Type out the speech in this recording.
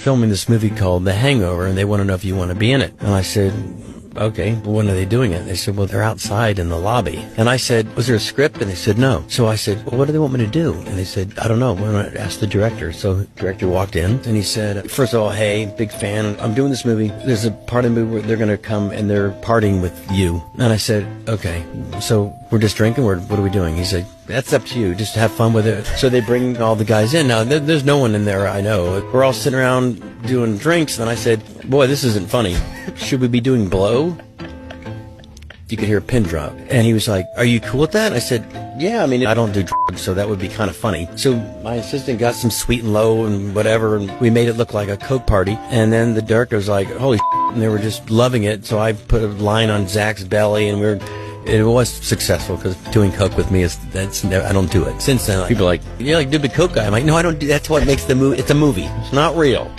filming this movie called The Hangover, and they want to know if you want to be in it. And I said, okay, well, when are they doing it? They said, well, they're outside in the lobby. And I said, was there a script? And they said, no. So I said, well, what do they want me to do? And they said, I don't know. We're going to ask the director. So the director walked in, and he said, first of all, hey, big fan. I'm doing this movie. There's a part of the movie where they're going to come, and they're partying with you. And I said, okay, so we're just drinking? What are we doing? He said, that's up to you. Just have fun with it. So they bring all the guys in. Now, there's no one in there I know. We're all sitting around doing drinks, and I said, boy, this isn't funny. Should we be doing blow? You could hear a pin drop. And he was like, are you cool with that? And I said, yeah, I mean, I don't do drugs, so that would be kind of funny. So my assistant got some sweet and low and whatever, and we made it look like a Coke party. And then the director was like, holy shit, and they were just loving it. So I put a line on Zach's belly, and it was successful, because doing coke with me I don't do it. Since then, people are like, you're like, dude, the coke guy. I'm like, no, I don't do. That's what makes the movie. It's a movie. It's not real.